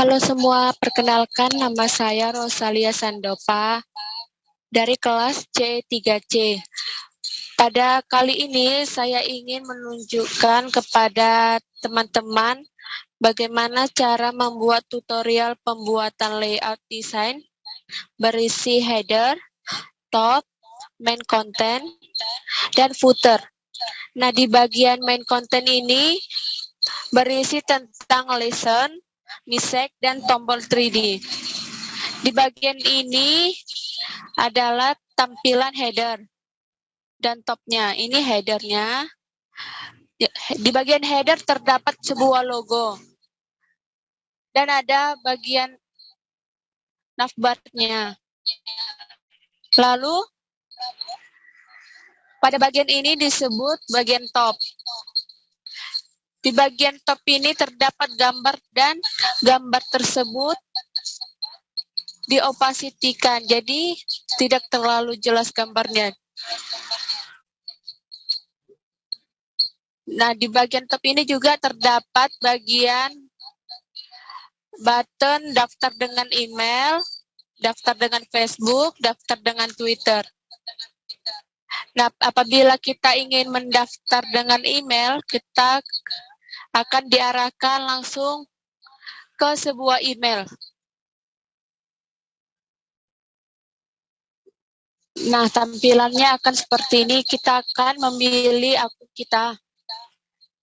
Halo semua, perkenalkan nama saya Rosalia Sandopa dari kelas C3C. Pada kali ini saya ingin menunjukkan kepada teman-teman bagaimana cara membuat tutorial pembuatan layout desain berisi header, top, main content, dan footer. Nah, di bagian main content ini berisi tentang lesson, misek, dan tombol 3D. Di bagian ini adalah tampilan header dan topnya. Ini headernya. Di bagian header terdapat sebuah logo. Dan ada bagian navbarnya. Lalu, pada bagian ini disebut bagian top. Di bagian top ini terdapat gambar dan gambar tersebut diopasitikan, jadi tidak terlalu jelas gambarnya. Nah, di bagian top ini juga terdapat bagian button daftar dengan email, daftar dengan Facebook, daftar dengan Twitter. Nah, apabila kita ingin mendaftar dengan email, kita akan diarahkan langsung ke sebuah email. Nah, tampilannya akan seperti ini. Kita akan memilih akun kita.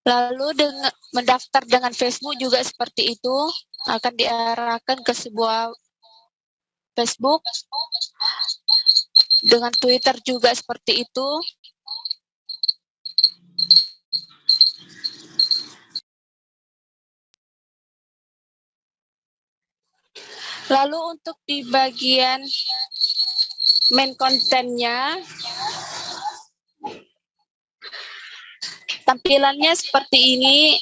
Lalu dengan mendaftar dengan Facebook juga seperti itu. Akan diarahkan ke sebuah Facebook. Dengan Twitter juga seperti itu. Lalu untuk di bagian main kontennya, tampilannya seperti ini.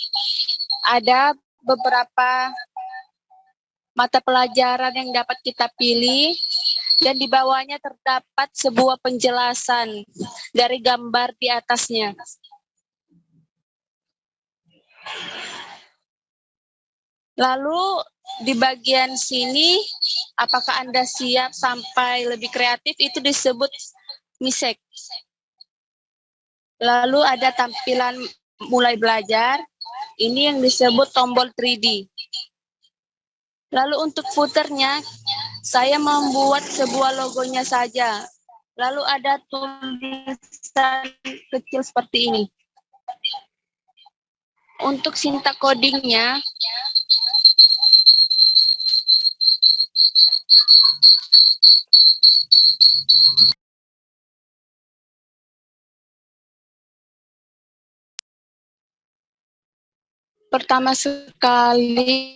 Ada beberapa mata pelajaran yang dapat kita pilih, dan di bawahnya terdapat sebuah penjelasan dari gambar di atasnya. Lalu di bagian sini, apakah Anda siap sampai lebih kreatif? Itu disebut misek. Lalu ada tampilan mulai belajar. Ini yang disebut tombol 3D. Lalu untuk footernya, saya membuat sebuah logonya saja. Lalu ada tulisan kecil seperti ini. Untuk sintak codingnya, pertama sekali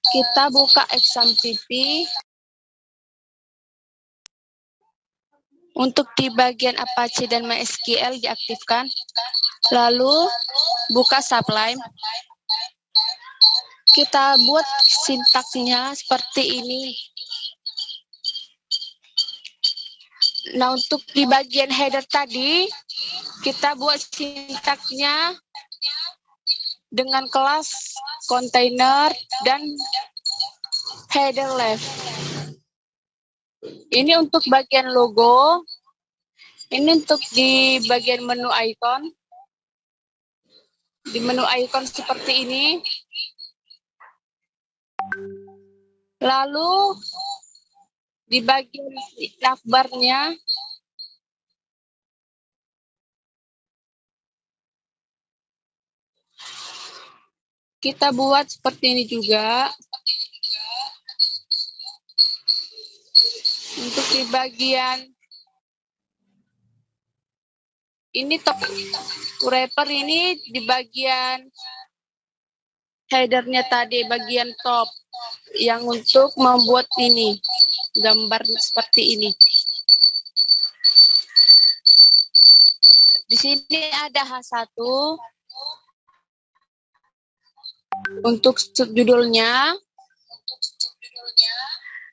kita buka XAMPP. Untuk di bagian Apache dan MySQL diaktifkan. Lalu buka Sublime. Kita buat sintaksnya seperti ini. Nah, untuk di bagian header tadi, kita buat sintaksnya dengan kelas container dan header left. Ini untuk bagian logo. Ini untuk di bagian menu icon. Di menu icon seperti ini. Lalu di bagian navbarnya kita buat seperti ini juga. Untuk di bagian ini top wrapper ini di bagian headernya tadi, bagian top yang untuk membuat ini gambar seperti ini. Di sini ada H1 untuk judulnya.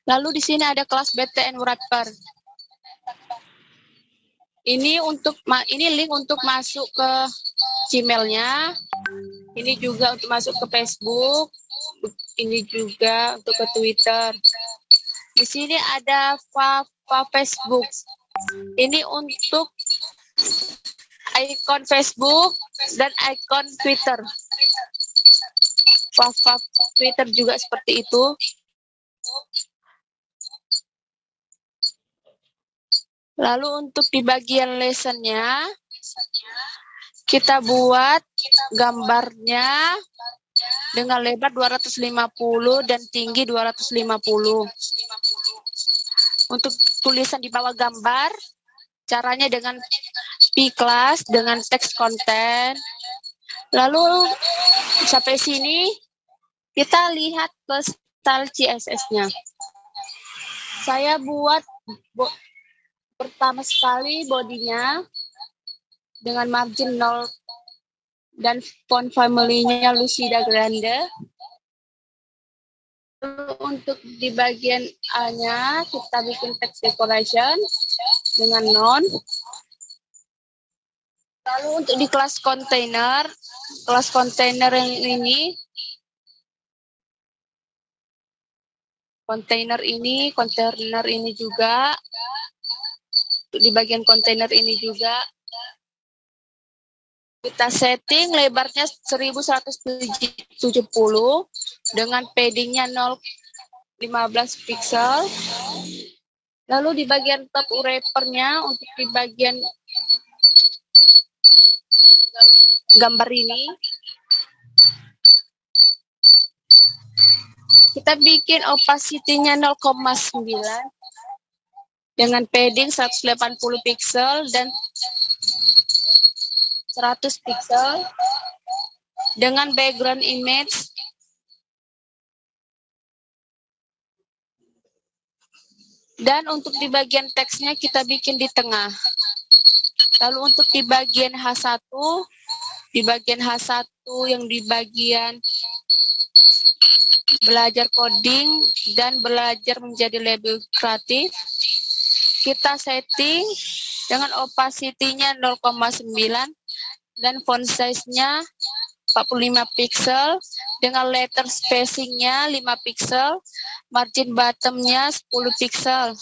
Lalu di sini ada kelas BTN wrapper. Ini link untuk masuk ke Gmail-nya. Ini juga untuk masuk ke Facebook. Ini juga untuk ke Twitter. Di sini ada Facebook. Ini untuk ikon Facebook dan ikon Twitter. Twitter juga seperti itu. Lalu untuk di bagian lessonnya, kita buat gambarnya dengan lebar 250 dan tinggi 250. Untuk tulisan di bawah gambar, caranya dengan P-class, dengan teks konten. Lalu sampai sini, kita lihat ke style CSS-nya. Saya buat pertama sekali bodinya dengan margin 0 dan font family-nya Lucida Grande. Untuk di bagian A-nya kita bikin text decoration dengan non. Lalu untuk di kelas kontainer yang ini, kontainer ini juga. Di bagian kontainer ini juga kita setting lebarnya 1170 dengan paddingnya 0,15 pixel. Lalu di bagian top wrappernya untuk di bagian gambar ini kita bikin opacity-nya 0,9 dengan padding 180 pixel dan 100 pixel dengan background image dan untuk di bagian teksnya kita bikin di tengah. Lalu untuk di bagian H1 yang di bagian belajar coding dan belajar menjadi label kreatif, kita setting dengan opacity-nya 0,9 dan font size-nya 45 pixel dengan letter spacing-nya 5 pixel, margin bottom-nya 10 pixel.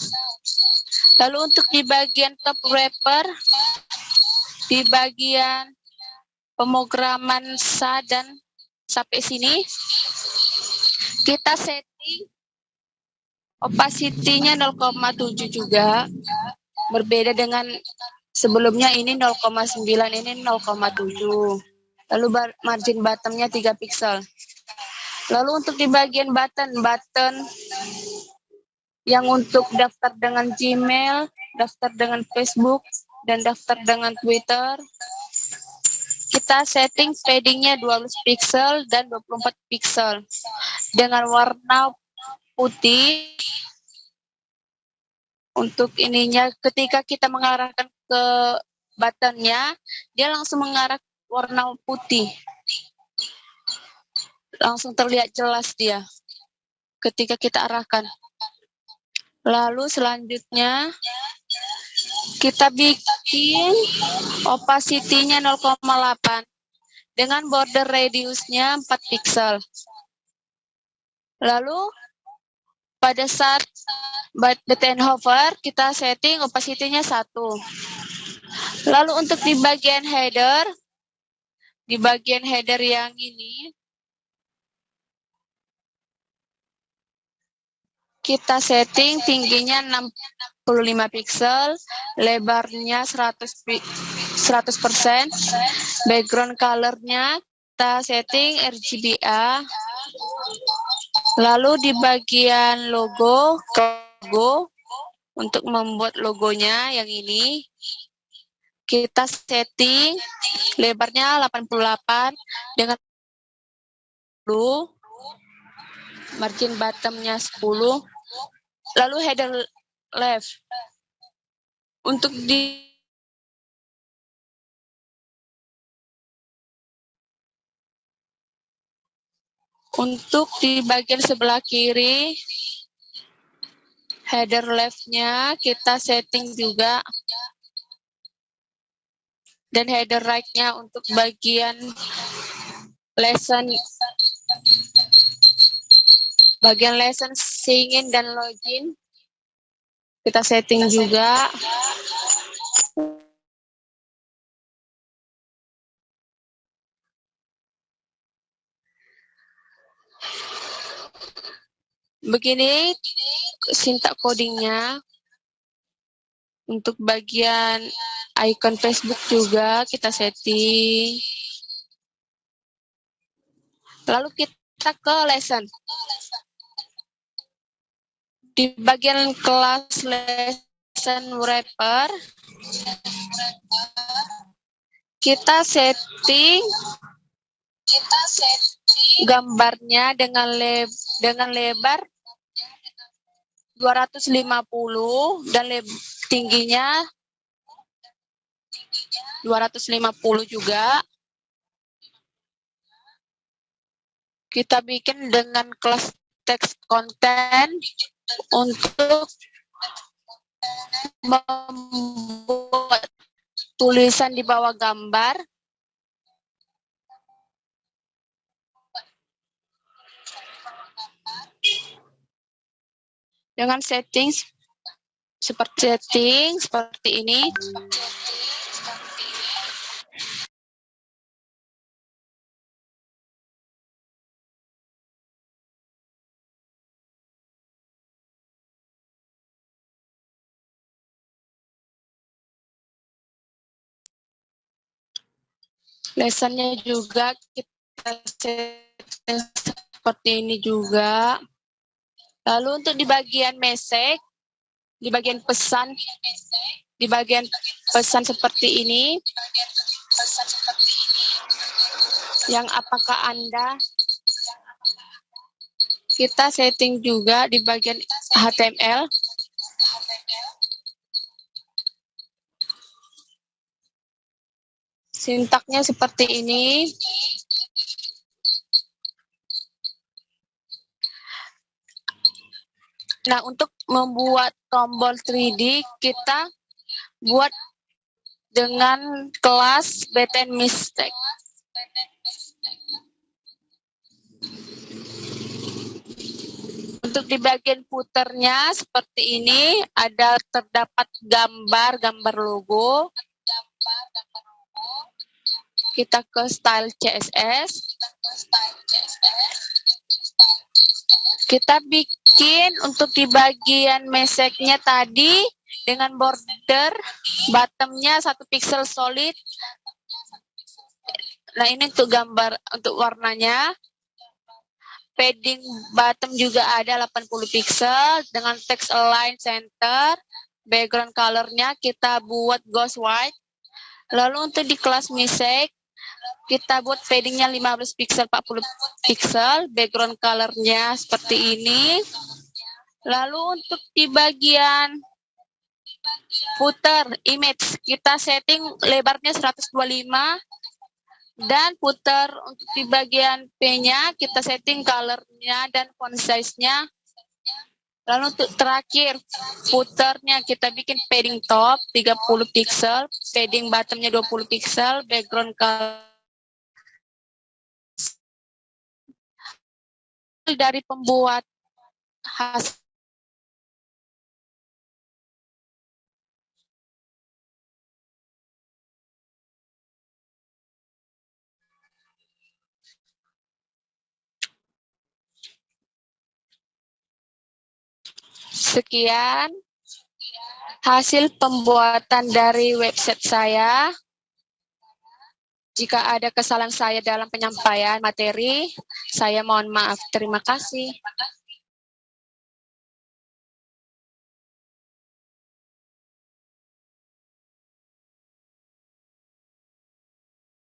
Lalu untuk di bagian top wrapper, di bagian pemrograman dan sampai sini, kita setting opacity-nya 0,7 juga. Berbeda dengan sebelumnya ini 0,9, ini 0,7. Lalu margin bottom-nya 3 pixel. Lalu untuk di bagian button yang untuk daftar dengan Gmail, daftar dengan Facebook, dan daftar dengan Twitter, kita setting padding-nya 12 pixel dan 24 pixel dengan warna putih. Untuk ininya ketika kita mengarahkan ke buttonnya, dia langsung mengarah warna putih. Langsung terlihat jelas dia ketika kita arahkan. Lalu selanjutnya kita bikin opacity-nya 0,8 dengan border radius-nya 4 pixel. Lalu pada saat button hover, kita setting opacity-nya 1. Lalu untuk di bagian header yang ini, kita setting tingginya 65 pixel, lebarnya 100%, background color-nya kita setting RGBA. Lalu di bagian logo, untuk membuat logonya yang ini, kita setting lebarnya 88 dengan 10, margin bottom-nya 10, lalu header left. Untuk di bagian sebelah kiri, header left-nya kita setting juga. Dan header right-nya untuk bagian lesson bagian lesson singing dan login kita setting juga. Begini sintak codingnya. Untuk bagian icon Facebook juga kita setting. Lalu kita ke lesson. Di bagian kelas lesson wrapper, kita setting gambarnya dengan lebar 250 dan tingginya 250 juga. Kita bikin dengan kelas text content untuk membuat tulisan di bawah gambar. Dengan setting seperti ini. Lessonnya juga kita setting seperti ini juga. Lalu untuk di bagian message, di bagian pesan seperti ini, yang apakah Anda, kita setting juga di bagian HTML. Sintaknya seperti ini. Nah, untuk membuat tombol 3D, kita buat dengan kelas button mistake. Untuk di bagian footernya seperti ini, ada terdapat gambar logo. Kita ke style CSS. Kita bikin untuk di bagian message-nya tadi dengan border bottom-nya 1 pixel solid. Nah, ini untuk gambar, untuk warnanya. Padding bottom juga ada 80 pixel dengan text align center. Background color-nya kita buat ghost white. Lalu untuk di kelas message, kita buat padding-nya 15 pixel, 40 pixel. Background color-nya seperti ini. Lalu untuk di bagian footer image, kita setting lebarnya 125. Dan footer untuk di bagian P-nya, kita setting color-nya dan font size-nya. Lalu untuk terakhir, footer-nya kita bikin padding top 30 pixel, padding bottom-nya 20 pixel, background color. Dari pembuat hasil sekian hasil pembuatan dari website saya. Jika ada kesalahan saya dalam penyampaian materi, saya mohon maaf. Terima kasih.